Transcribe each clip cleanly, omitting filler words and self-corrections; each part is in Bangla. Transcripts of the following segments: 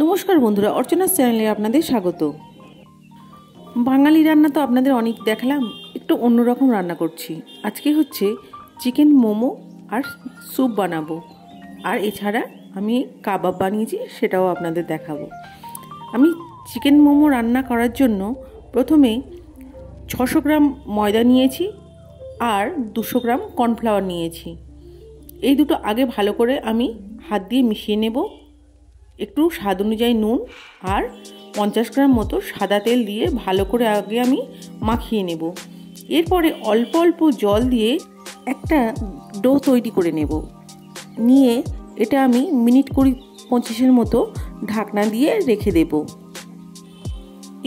নমস্কার বন্ধুরা, অর্চনার চ্যানেলে আপনাদের স্বাগত। বাঙালি রান্না তো আপনাদের অনেক দেখালাম, একটু অন্যরকম রান্না করছি। আজকে হচ্ছে চিকেন মোমো আর স্যুপ বানাবো, আর এছাড়া আমি কাবাব বানিয়েছি, সেটাও আপনাদের দেখাবো। আমি চিকেন মোমো রান্না করার জন্য প্রথমে 600 গ্রাম ময়দা নিয়েছি আর 200 গ্রাম কর্নফ্লাওয়ার নিয়েছি। এই দুটো আগে ভালো করে আমি হাত দিয়ে মিশিয়ে নেব। একটু স্বাদ অনুযায়ী নুন আর 50 গ্রাম মতো সাদা তেল দিয়ে ভালো করে আগে আমি মাখিয়ে নেব। এরপরে অল্প অল্প জল দিয়ে একটা ডো তৈরি করে নেব। নিয়ে এটা আমি মিনিট 20-25 মতো ঢাকনা দিয়ে রেখে দেব।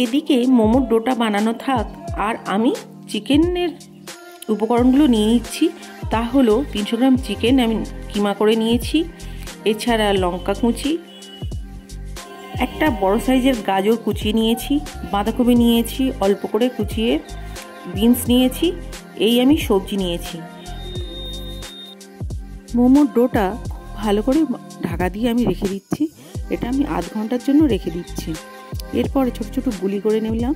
এদিকে মোমোর ডোটা বানানো থাক, আর আমি চিকেনের উপকরণগুলো নিয়ে নিচ্ছি। তা হলো 300 গ্রাম চিকেন আমি কিমা করে নিয়েছি, এছাড়া লঙ্কা কুচি, একটা বড় সাইজের গাজর কুচিয়ে নিয়েছি, বাঁধাকপি নিয়েছি অল্প করে কুচিয়ে, বিনস নিয়েছি, এই আমি সবজি নিয়েছি। মোমোর ডোটা ভালো করে ঢাকা দিয়ে আমি রেখে দিচ্ছি। এটা আমি আধ ঘন্টার জন্য রেখে দিচ্ছি। এরপরে ছোট ছোট গুলি করে নিলাম,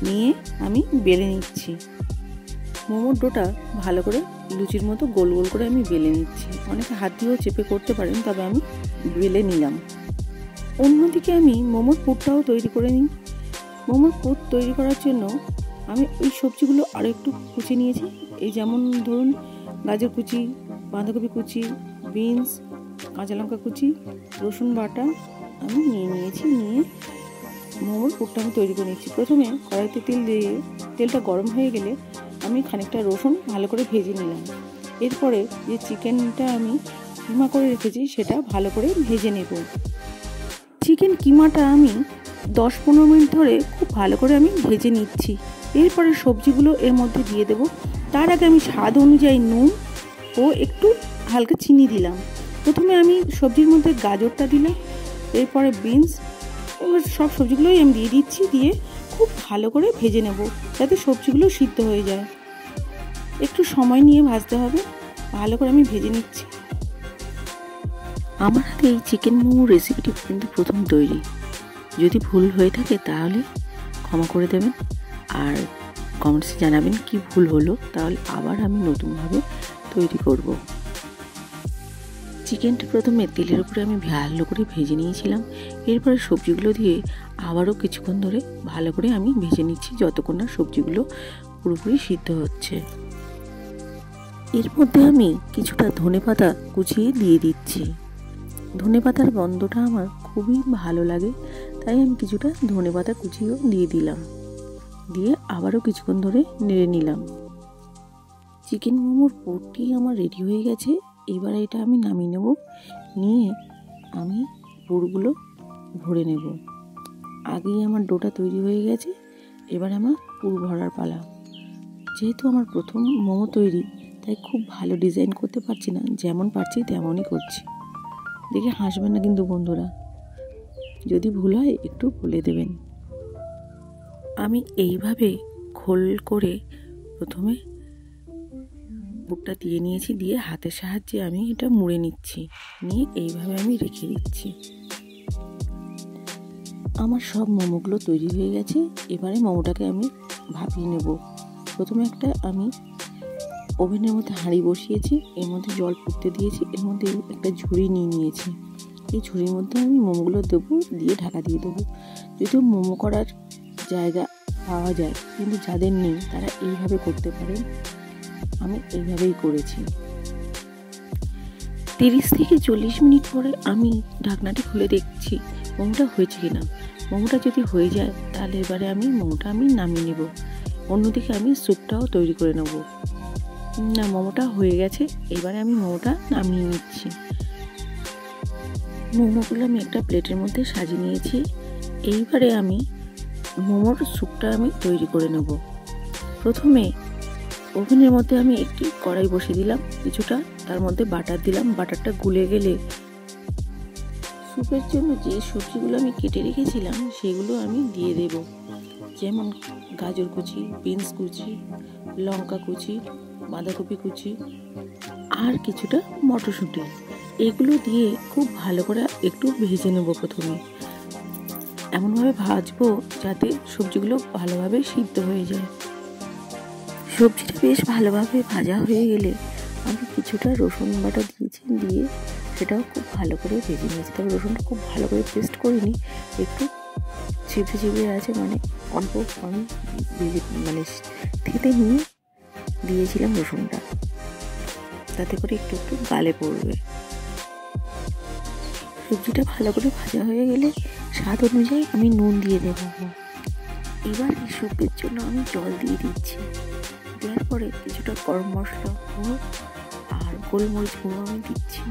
নিয়ে আমি বেলে নিচ্ছি। মোমোর ডোটা ভালো করে লুচির মতো গোল গোল করে আমি বেলে নিচ্ছি। অনেকে হাত দিয়েও চেপে করতে পারেন, তবে আমি বেলে নিলাম। অন্যদিকে আমি মোমোর পুরটাও তৈরি করে নিই। মোমোর পুর তৈরি করার জন্য আমি ওই সবজিগুলো আরও একটু কুচিয়ে নিয়েছি। এই যেমন ধরুন গাজর কুচি, বাঁধাকপি কুচি, বিনস, কাঁচা লঙ্কা কুচি, রসুন বাটা আমি নিয়ে নিয়েছি। নিয়ে মোমোর পুরটা আমি তৈরি করে নিচ্ছি। প্রথমে কড়াইতে তেল দিয়ে, তেলটা গরম হয়ে গেলে আমি খানিকটা রসুন ভালো করে ভেজে নিলাম। এরপরে যে চিকেনটা আমি কিমা করে রেখেছি সেটা ভালো করে ভেজে নেব। চিকেন কিমাটা আমি 10-15 মিনিট ধরে খুব ভালো করে আমি ভেজে নিচ্ছি। এরপরে সবজিগুলো এর মধ্যে দিয়ে দেব। তার আগে আমি স্বাদ অনুযায়ী নুন ও একটু হালকা চিনি দিলাম। প্রথমে আমি সবজির মধ্যে গাজরটা দিলাম, এরপরে বিনস, এবার সব সবজিগুলোই আমি দিয়ে দিচ্ছি। দিয়ে খুব ভালো করে ভেজে নেব, যাতে সবজিগুলো সিদ্ধ হয়ে যায়। একটু সময় নিয়ে ভাজতে হবে, ভালো করে আমি ভেজে নিচ্ছি। আমার হাতে এই চিকেন মোমো রেসিপিটি কিন্তু প্রথম তৈরি। যদি ভুল হয়ে থাকে তাহলে ক্ষমা করে দেবেন, আর কমেন্টসে জানাবেন কি ভুল হলো, তাহলে আবার আমি নতুনভাবে তৈরি করব। চিকেনটা প্রথমে তেলের উপরে আমি ভালো করে ভেজে নিয়েছিলাম। এরপরে সবজিগুলো দিয়ে আবারও কিছুক্ষণ ধরে ভালো করে আমি ভেজে নিচ্ছি, যতক্ষণ না সবজিগুলো পুরোপুরি সিদ্ধ হচ্ছে। এর মধ্যে আমি কিছুটা ধনেপাতা কুচিয়ে দিয়ে দিচ্ছি। ধনেপাতার গন্ধটা আমার খুবই ভালো লাগে, তাই আমি কিছুটা ধনেপাতা কুচিও দিয়ে দিলাম। দিয়ে আবারও কিছুক্ষণ ধরে নেড়ে নিলাম। চিকেন মোমোর পুরটি আমার রেডি হয়ে গেছে। এবার এটা আমি নামিয়ে নেব। নিয়ে আমি পুরগুলো ভরে নেব। আগেই আমার ডোটা তৈরি হয়ে গেছে, এবার আমার পুর ভরার পালা। যেহেতু আমার প্রথম মোমো তৈরি, তাই খুব ভালো ডিজাইন করতে পারছি না, যেমন পারছি তেমনই করছি। দেখে হাসবেন না কিন্তু বন্ধুরা, যদি ভুল হয় একটু বলে দেবেন। আমি এইভাবে খোল করে প্রথমে বুকটা দিয়ে নিয়েছি, দিয়ে হাতের সাহায্যে আমি এটা মুড়ে নিচ্ছি। নিয়ে এইভাবে আমি রেখে দিচ্ছি। আমার সব মোমোগুলো তৈরি হয়ে গেছে। এবারে মোমোটাকে আমি ভাপিয়ে নেব। প্রথমে একটা আমি ওভেনের মধ্যে হাঁড়ি বসিয়েছি, এর মধ্যে জল ফুটতে দিয়েছি, এর মধ্যে একটা ঝুড়ি নিয়ে নিয়েছি। এই ঝুড়ির মধ্যে আমি মোমোগুলো দেবো, দিয়ে ঢাকা দিয়ে দেবো। যদিও মোমো করার জায়গা পাওয়া যায়, কিন্তু যাদের নেই তারা এইভাবে করতে পারেন। আমি এইভাবেই করেছি। 30-40 মিনিট পরে আমি ঢাকনাটি খুলে দেখছি মোমোটা হয়েছে কিনা। মোমোটা যদি হয়ে যায় তাহলে এবারে আমি মোমোটা নামিয়ে নেব। অন্যদিকে আমি স্যুপটাও তৈরি করে নেব। না, মোমোটা হয়ে গেছে, এবারে আমি মোমোটা নামিয়ে নিচ্ছি। মোমোগুলো আমি একটা প্লেটের মধ্যে সাজিয়ে নিয়েছি। এইবারে আমি মোমোর স্যুপটা আমি তৈরি করে নেব। প্রথমে ওভেনের মধ্যে আমি একটি কড়াই বসিয়ে দিলাম, কিছুটা তার মধ্যে বাটার দিলাম। বাটারটা গুলে গেলে স্যুপের জন্য যে সবজিগুলো আমি কেটে রেখেছিলাম সেগুলো আমি দিয়ে দেব। যেমন গাজর কুচি, বিনস কুচি, লঙ্কা কুচি, বাঁধাকপি কুচি আর কিছুটা মটরশুঁটি। এগুলো দিয়ে খুব ভালো করে একটু ভেজে নেব প্রথমে। এমনভাবে ভাজবো যাতে সবজিগুলো ভালোভাবে সিদ্ধ হয়ে যায়। সবজিটা বেশ ভালোভাবে ভাজা হয়ে গেলে আমি কিছুটা রসুন বাটা দিয়েছি, দিয়ে সেটাও খুব ভালো করে ভেজে নিয়েছি। তবে রসুনটা খুব ভালো করে পেস্ট করিনি, একটু চিপে চিপে আছে, মানে অল্প আমি ভেজে মানে থেতে নিয়ে দিয়েছিলাম রসুনটা, তাতে করে একটু একটু গালে পড়বে। সবজিটা ভালো করে ভাজা হয়ে গেলে স্বাদ অনুযায়ী আমি নুন দিয়ে দেবো। এবার এই স্যুপের জন্য আমি জল দিয়ে দিচ্ছি। দেওয়ার পরে কিছুটা গরম মশলা গুঁড়ো আর গোলমরিচ গুঁড়ো আমি দিচ্ছি।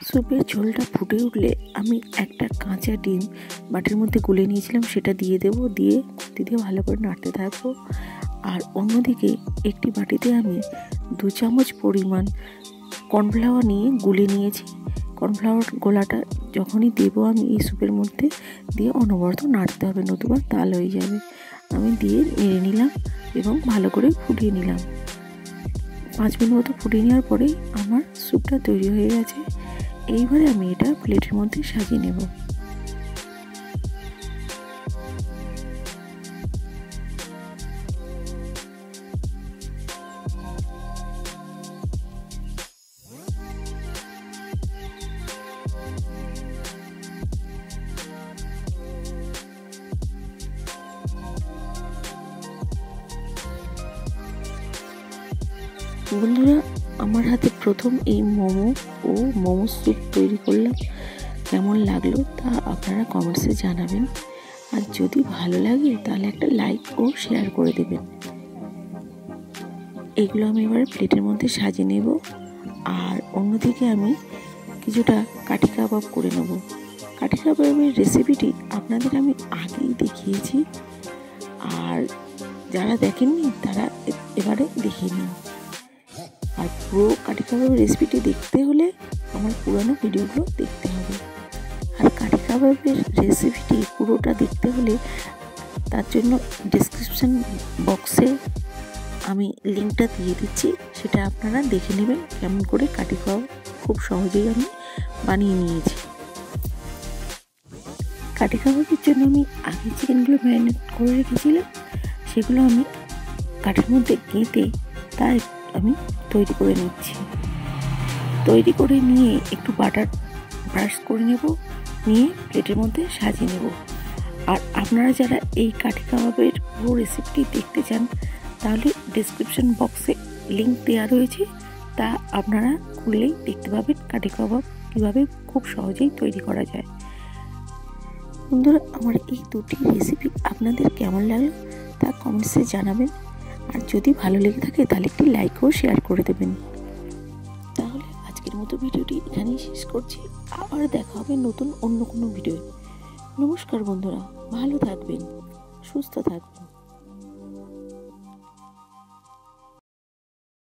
স্যুপের ঝোলটা ফুটে উঠলে আমি একটা কাঁচা ডিম বাটির মধ্যে গুলে নিয়েছিলাম, সেটা দিয়ে দেবো। দিয়ে খুন্তি দিয়ে ভালো করে নাড়তে থাকবো। আর অন্যদিকে একটি বাটিতে আমি 2 চামচ পরিমাণ কর্নফ্লাওয়ার নিয়ে গুলে নিয়েছি। কর্নফ্লাওয়ার গোলাটা যখনই দেবো আমি এই স্যুপের মধ্যে, দিয়ে অনবরত নাড়তে হবে, নতুবা তাল হয়ে যাবে। আমি দিয়ে নেড়ে নিলাম এবং ভালো করে ফুটিয়ে নিলাম। 5 মিনিট মতো ফুটিয়ে নেওয়ার পরেই আমার স্যুপটা তৈরি হয়ে গেছে। এইবারে আমি এটা প্লেটের মধ্যে সাজিয়ে নেব। বন্ধুরা, আমার হাতে প্রথম এই মোমো স্যুপ তৈরি করলাম। কেমন লাগলো তা আপনারা কমেন্টসে জানাবেন। আর যদি ভালো লাগে তাহলে একটা লাইক ও শেয়ার করে দেবেন। এগুলো আমি এবার প্লেটের মধ্যে সাজিয়ে নেব। আর অন্যদিকে আমি কিছুটা কাঠি কাবাব করে নেব। কাঠি কাবাবের রেসিপিটি আপনাদের আমি আগেই দেখিয়েছি, আর যারা দেখেননি তারা এবারে দেখিয়ে নিন। আর পুরো কাঠি কাবাবের রেসিপিটি দেখতে হলে আমার পুরানো ভিডিওগুলো দেখতে হবে। আর কাঠি কাবাবের রেসিপিটি পুরোটা দেখতে হলে তার জন্য ডেসক্রিপশন বক্সে আমি লিঙ্কটা দিয়ে দিচ্ছি, সেটা আপনারা দেখে নেবেন কেমন করে কাঠি কাবাব খুব সহজেই আমি বানিয়ে নিয়েছি। কাঠি কাবাবের জন্য আমি আগে চিকেনগুলো ম্যারিনেট করে রেখেছিলাম, সেগুলো আমি কাঠের মধ্যে গেঁথে তার আমি তৈরি করে নিচ্ছি। তৈরি করে নিয়ে একটু বাটার ব্রাশ করে নেব, নিয়ে প্লেটের মধ্যে সাজিয়ে নেব। আর আপনারা যারা এই কাঠি কাবাবের পুরো রেসিপিটি দেখতে চান তাহলে ডেসক্রিপশন বক্সে লিঙ্ক দেওয়া রয়েছে, তা আপনারা খুললেই দেখতে পাবেন কাঠি কাবাব কীভাবে খুব সহজেই তৈরি করা যায়। বন্ধুরা, আমার এই দুটি রেসিপি আপনাদের কেমন লাগলো তা কমেন্টসে জানাবেন। আর যদি ভালো লেগে থাকে তাহলে একটি লাইক ও শেয়ার করে দেবেন। তাহলে আজকের মতো ভিডিওটি এখানেই শেষ করছি। আবার দেখা হবে নতুন অন্য কোনো ভিডিও। নমস্কার বন্ধুরা, ভালো থাকবেন, সুস্থ থাকবেন।